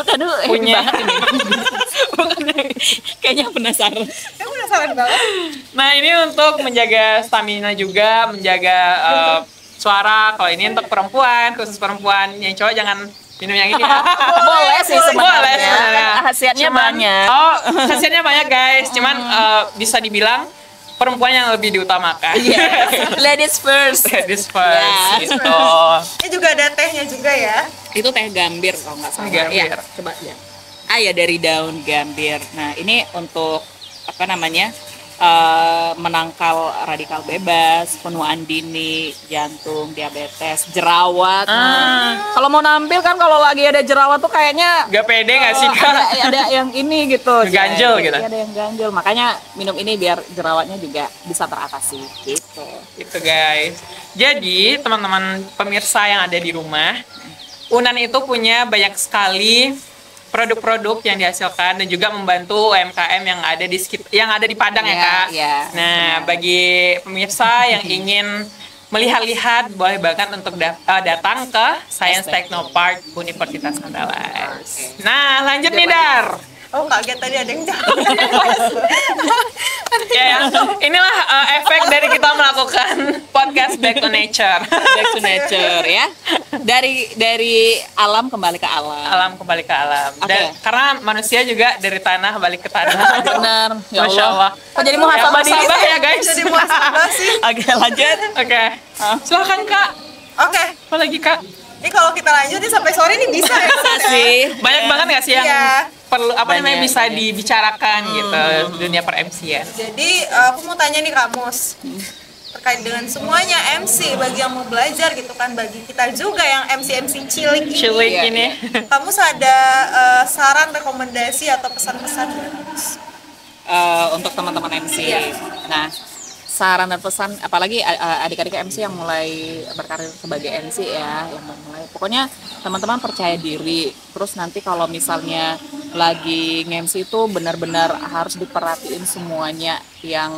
Aduh, Punya. banget ini. Kayaknya penasaran. Saya penasaran banget. Nah, ini untuk menjaga stamina juga, menjaga suara. Kalau ini untuk perempuan, khusus perempuan. Yang cowok jangan minum yang ini ya. Boleh sih sebenarnya. Boleh sebenarnya. Kan khasiatnya banyak. Oh, khasiatnya banyak, guys. Cuman bisa dibilang perempuan yang lebih diutamakan. Yes. Ladies first. Ladies first, Ya. gitu. Ini juga ada tehnya juga ya. Itu teh gambir kalau nggak salah. Gambir. Ya, coba ya. Ya dari daun gambir. Nah ini untuk apa namanya menangkal radikal bebas, penuaan dini, jantung, diabetes, jerawat. Nah, kalau mau nampil kan kalau lagi ada jerawat tuh kayaknya Gak pede gak sih, Kak? ada yang ini gitu. Ganjel Jadi, gitu. Ada yang ganjel. Makanya minum ini biar jerawatnya juga bisa teratasi gitu. Gitu, guys. Jadi, teman-teman pemirsa yang ada di rumah, Unan itu punya banyak sekali produk-produk yang dihasilkan dan juga membantu UMKM yang ada di yang ada di Padang ya, Iya, Kak. iya. Nah, bagi pemirsa yang ingin melihat-lihat, boleh banget untuk datang ke Science Technopark Universitas Andalas. Nah, lanjut nih, Dar. Oh, kaget tadi ada yang jauh. Ya, inilah efek dari kita melakukan podcast Back to Nature. Back to nature ya. Dari alam kembali ke alam. Alam kembali ke alam. Oke. Dan karena manusia juga dari tanah kembali ke tanah. Benar. Ya Masya Allah. Kok jadi muhasabah Ya, diri muhasabah sih? ya, guys. Jadi muasabah sih. Oke, lanjut. Oke. Silakan, Kak. Oke. Apa lagi, Kak? Ini kalau kita lanjutin sampai sore ini bisa ya. Bisa sih. Banyak banget nggak sih yang Iya. perlu namanya Banyak, bisa banyak. dibicarakan gitu dunia per MC-an. Jadi aku mau tanya nih Kak Mus, terkait dengan semuanya MC bagi yang mau belajar gitu kan, bagi kita juga yang MC cilik ini. Cilik Iya, ini. Kamu ada saran, rekomendasi atau pesan-pesan? Untuk teman-teman MC. Iya. Nah, saran dan pesan apalagi adik-adik MC yang mulai berkarir sebagai MC ya, yang mulai pokoknya teman-teman percaya diri. Terus nanti kalau misalnya lagi nge-MC itu benar-benar harus diperhatiin semuanya yang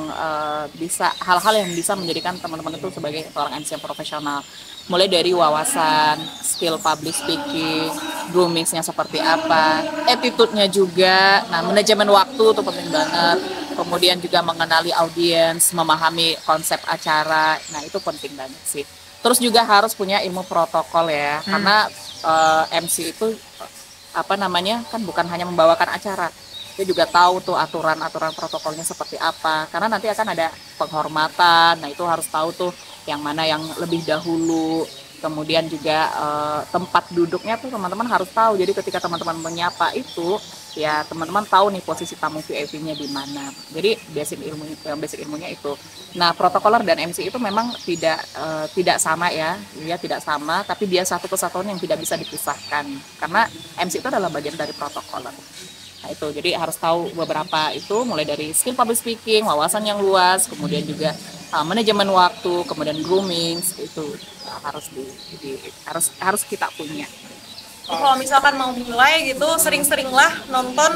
bisa hal-hal yang bisa menjadikan teman-teman itu sebagai seorang MC yang profesional. Mulai dari wawasan, skill public speaking, grooming-nya seperti apa, attitude-nya juga. Nah, manajemen waktu itu penting banget. Kemudian juga mengenali audiens, memahami konsep acara. Nah, itu penting banget sih. Terus juga harus punya ilmu protokol ya. Karena MC itu apa namanya? Kan bukan hanya membawakan acara. Dia juga tahu tuh aturan-aturan protokolnya seperti apa. Karena nanti akan ada penghormatan. Nah, itu harus tahu tuh yang mana yang lebih dahulu. Kemudian juga tempat duduknya tuh teman-teman harus tahu. Jadi ketika teman-teman menyapa itu, ya teman-teman tahu nih posisi tamu VIP-nya di mana. Jadi basic ilmunya itu. Nah, protokoler dan MC itu memang tidak sama ya. Dia tidak sama, tapi dia satu kesatuan yang tidak bisa dipisahkan. Karena MC itu adalah bagian dari protokoler. Nah, itu jadi harus tahu beberapa itu, mulai dari skill public speaking, wawasan yang luas, kemudian juga manajemen waktu, kemudian grooming itu harus harus kita punya. Kalau misalkan mau mulai gitu, sering-seringlah nonton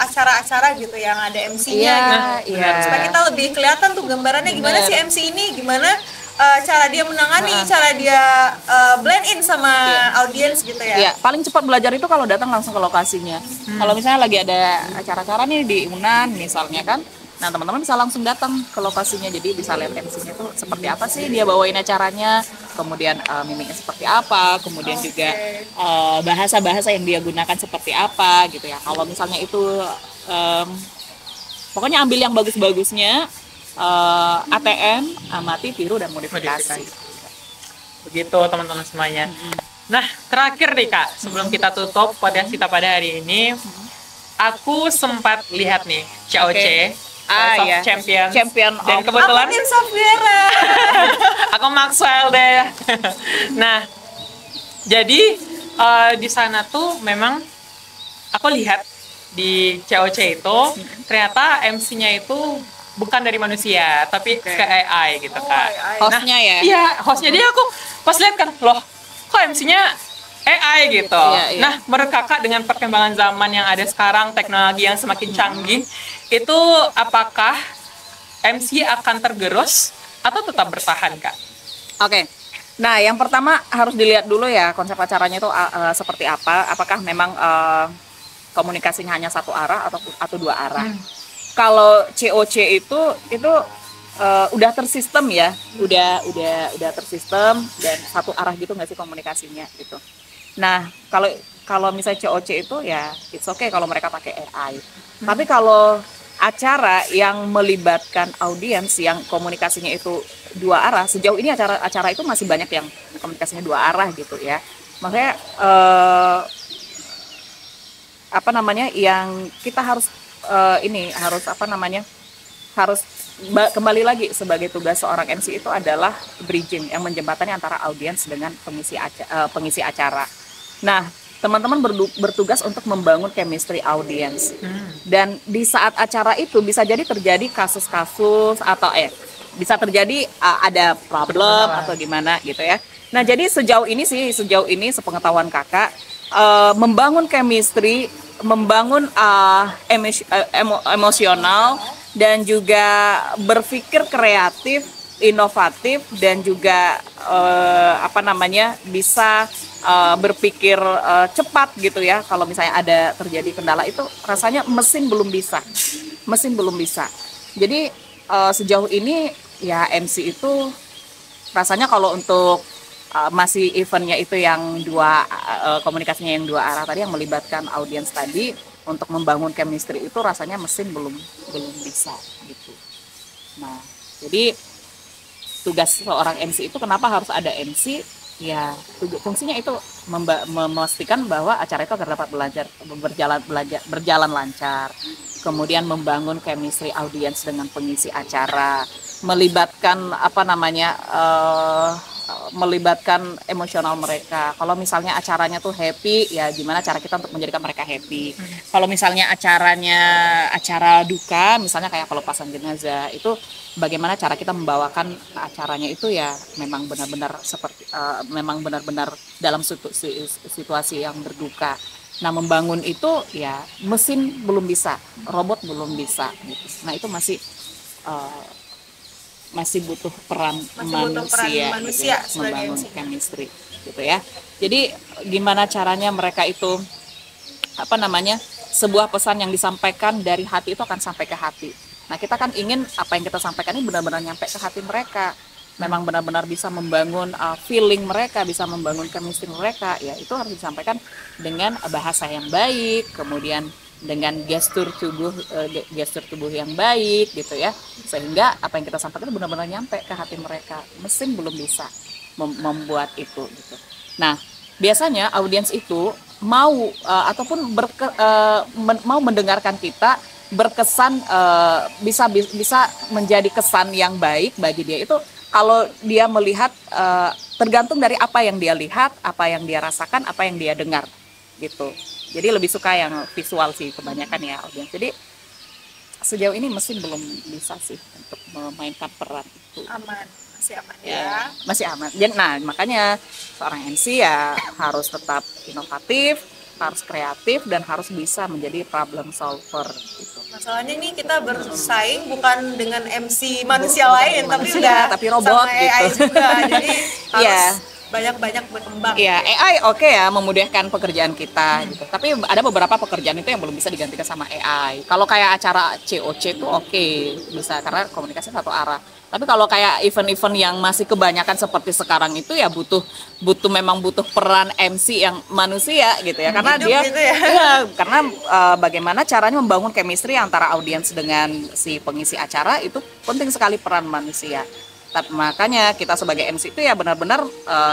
acara-acara gitu yang ada MC-nya gitu. Supaya kita lebih kelihatan tuh gambarannya gimana sih MC ini, gimana cara dia menangani, cara dia blend in sama audiens gitu ya. Iya, paling cepat belajar itu kalau datang langsung ke lokasinya. Kalau misalnya lagi ada acara-acara nih di Unan misalnya kan, nah teman-teman bisa langsung datang ke lokasinya, jadi bisa lihat MC-nya itu seperti apa sih dia bawain acaranya, kemudian mimiknya seperti apa, kemudian juga bahasa-bahasa yang dia gunakan seperti apa gitu ya. Kalau misalnya itu pokoknya ambil yang bagus-bagusnya, ATM, amati, tiru, dan modifikasi. Begitu teman-teman semuanya. Nah, terakhir nih Kak, sebelum kita tutup podcast kita pada hari ini, aku sempat lihat nih COC, Champion, dan kebetulan Aku tim Safira. aku Maxwell deh. Nah, jadi di sana tuh memang aku lihat di COC itu ternyata MC-nya itu bukan dari manusia, tapi ke AI gitu kan. Hostnya ya? Iya, hostnya dia aku pas lihat kan, loh kok MC-nya AI gitu. Iya. Nah, menurut kakak dengan perkembangan zaman yang ada sekarang, teknologi yang semakin canggih, itu apakah MC akan tergerus atau tetap bertahan kak? Oke. Nah, yang pertama harus dilihat dulu ya konsep acaranya itu seperti apa. Apakah memang komunikasinya hanya satu arah atau dua arah. Kalau COC itu udah tersistem ya, udah tersistem dan satu arah gitu nggak sih komunikasinya gitu. Nah, kalau misalnya COC itu ya it's okay kalau mereka pakai AI. Tapi kalau acara yang melibatkan audiens yang komunikasinya itu dua arah, sejauh ini acara itu masih banyak yang komunikasinya dua arah gitu ya. Makanya yang kita harus harus kembali lagi sebagai tugas seorang MC itu adalah bridging, yang menjembatani antara audiens dengan pengisi acara. Nah, teman-teman bertugas untuk membangun chemistry audiens. Dan di saat acara itu bisa jadi terjadi kasus-kasus atau bisa terjadi ada problem atau gimana gitu ya. Nah, jadi sejauh ini sepengetahuan kakak, membangun chemistry, membangun emosional, dan juga berpikir kreatif, inovatif, dan juga bisa berpikir cepat gitu ya. Kalau misalnya ada terjadi kendala itu rasanya mesin belum bisa. Jadi sejauh ini ya MC itu rasanya kalau untuk masih eventnya itu yang komunikasinya yang dua arah tadi, yang melibatkan audiens tadi, untuk membangun chemistry itu rasanya mesin belum bisa gitu. Nah, jadi tugas seorang MC itu kenapa harus ada MC? Ya, fungsinya itu memastikan bahwa acara itu agar dapat berjalan lancar. Kemudian membangun chemistry audiens dengan pengisi acara, melibatkan melibatkan emosional mereka. Kalau misalnya acaranya tuh happy, ya gimana cara kita untuk menjadikan mereka happy. Kalau misalnya acara duka, misalnya kayak pelepasan jenazah, itu bagaimana cara kita membawakan acaranya itu ya memang benar-benar dalam situasi yang berduka. Nah, membangun itu ya mesin belum bisa, robot belum bisa gitu. Nah, itu masih butuh peran manusia gitu ya, membangun chemistry gitu ya. Jadi gimana caranya mereka itu sebuah pesan yang disampaikan dari hati itu akan sampai ke hati. Nah, kita kan ingin apa yang kita sampaikan ini benar-benar nyampe ke hati mereka. Memang benar-benar bisa membangun feeling mereka, bisa membangun chemistry mereka, ya itu harus disampaikan dengan bahasa yang baik, kemudian dengan gestur tubuh yang baik gitu ya, sehingga apa yang kita sampaikan benar-benar nyampe ke hati mereka. Mesin belum bisa membuat itu gitu. Nah, biasanya audiens itu mau mau mendengarkan kita, berkesan, bisa menjadi kesan yang baik bagi dia itu kalau dia melihat, tergantung dari apa yang dia lihat, apa yang dia rasakan, apa yang dia dengar gitu. Jadi lebih suka yang visual sih kebanyakan ya audiens. Jadi sejauh ini mesin belum bisa sih untuk memainkan peran itu. Aman, masih aman ya. Ya, masih aman. Jadi, nah makanya seorang MC ya harus tetap inovatif, harus kreatif, dan harus bisa menjadi problem solver gitu. Masalahnya nih kita bersaing bukan dengan MC manusia lain, tapi manusia, udah tapi robot sama AI gitu. juga. Jadi harus Iya. banyak-banyak berkembang. Iya, AI oke ya memudahkan pekerjaan kita gitu. Tapi ada beberapa pekerjaan itu yang belum bisa digantikan sama AI. Kalau kayak acara COC itu oke, bisa karena komunikasi satu arah. Tapi kalau kayak event-event yang masih kebanyakan seperti sekarang itu ya memang butuh peran MC yang manusia gitu ya. Karena Hidup dia gitu ya. iya, karena bagaimana caranya membangun chemistry antara audiens dengan si pengisi acara itu penting sekali peran manusia. Tapi makanya kita sebagai MC itu ya benar-benar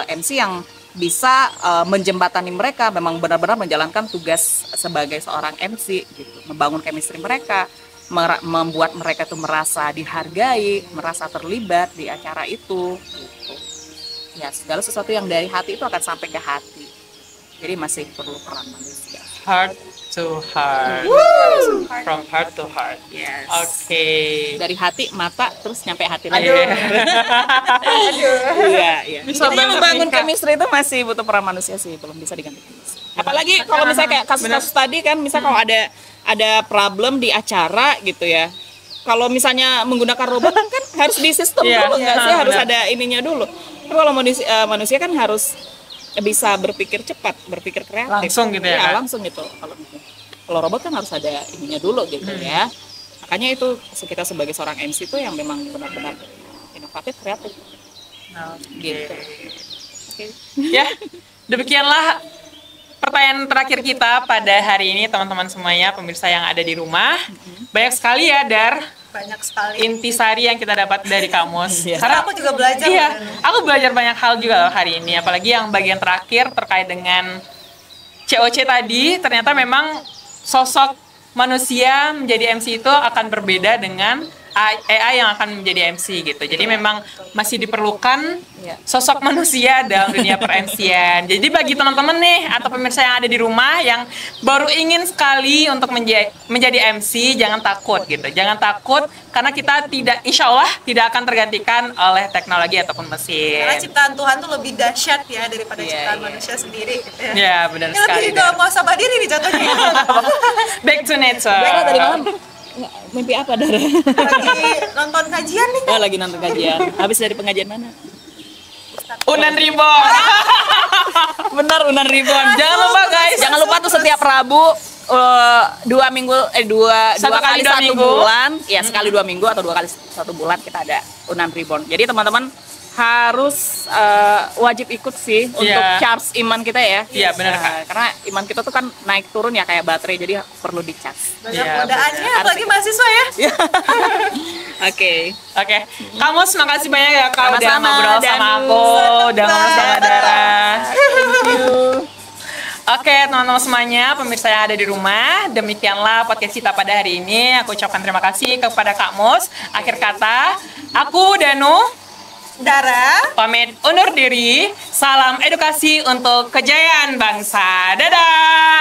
MC yang bisa menjembatani mereka, memang benar-benar menjalankan tugas sebagai seorang MC gitu, membangun chemistry mereka, membuat mereka tuh merasa dihargai, merasa terlibat di acara itu gitu. Ya, segala sesuatu yang dari hati itu akan sampai ke hati. Jadi masih perlu peran manusia. Heart to heart. From heart to heart. Yes. Oke. Dari hati, mata, terus nyampe hati Aduh. lagi. Iya, iya. Bisa Intinya banget membangun nih, Kak. chemistry itu masih butuh peran manusia sih, belum bisa digantikan. Apalagi kalau misalnya kayak kasus-kasus tadi kan, misalnya kalau ada problem di acara gitu ya. Kalau misalnya menggunakan robot kan harus di sistem Iya. dulu nggak sih, Iya, harus benar. ada ininya dulu. Tapi kalau manusia kan harus bisa berpikir cepat, berpikir kreatif. Langsung gitu ya, Kak? Langsung gitu. Kalau robot kan harus ada ininya dulu gitu ya. Makanya itu kita sebagai seorang MC itu yang memang benar-benar inovatif, kreatif. Gitu. Oke. Ya, demikianlah pertanyaan terakhir kita pada hari ini, teman-teman semuanya, pemirsa yang ada di rumah. Banyak sekali ya, Dar, Banyak sekali. intisari yang kita dapat dari kamus. Iya. Karena aku juga belajar. Iya, kan. aku belajar banyak hal juga loh hari ini. Apalagi yang bagian terakhir terkait dengan COC tadi, ternyata memang sosok manusia menjadi MC itu akan berbeda dengan AI yang akan menjadi MC gitu. Jadi memang masih diperlukan Iya. sosok manusia dalam dunia per-MC-an. Jadi bagi teman-teman nih atau pemirsa yang ada di rumah yang baru ingin sekali untuk menjadi MC, jangan takut gitu. Jangan takut karena kita insya Allah tidak akan tergantikan oleh teknologi ataupun mesin. Karena ciptaan Tuhan tuh lebih dahsyat ya daripada Iya, ciptaan iya. manusia sendiri. Gitu ya. Ya, benar Ini sekali. lebih ke muhasabah diri nih contohnya. Back to nature. Baiklah, tadi malam mimpi apa, Dara? Lagi nonton kajian nih. Oh, lagi nonton kajian. Habis dari pengajian mana? Unan Reborn. Benar, Unan Reborn. Jangan lupa guys. Jangan lupa tuh setiap Rabu dua kali dua satu minggu. bulan, ya sekali 2 minggu atau 2 kali 1 bulan kita ada Unan Reborn. Jadi teman-teman harus wajib ikut sih untuk Iya. charge iman kita ya. Iya, benar, Kak. Karena iman kita tuh kan naik turun ya kayak baterai, jadi perlu dicas. Banyak Iya, godaannya, benar. apalagi mahasiswa ya. Oke. Oke, kamu makasih banyak ya Kak udah Sama-sama, ngobrol sama Danu. aku, udah ngobrol sama Dara. Oke, teman-teman semuanya, pemirsa yang ada di rumah, demikianlah podcast kita pada hari ini. Aku ucapkan terima kasih kepada Kak Mus. Akhir kata, aku Danu Dara. pamit undur diri. Salam edukasi untuk kejayaan bangsa. Dadah.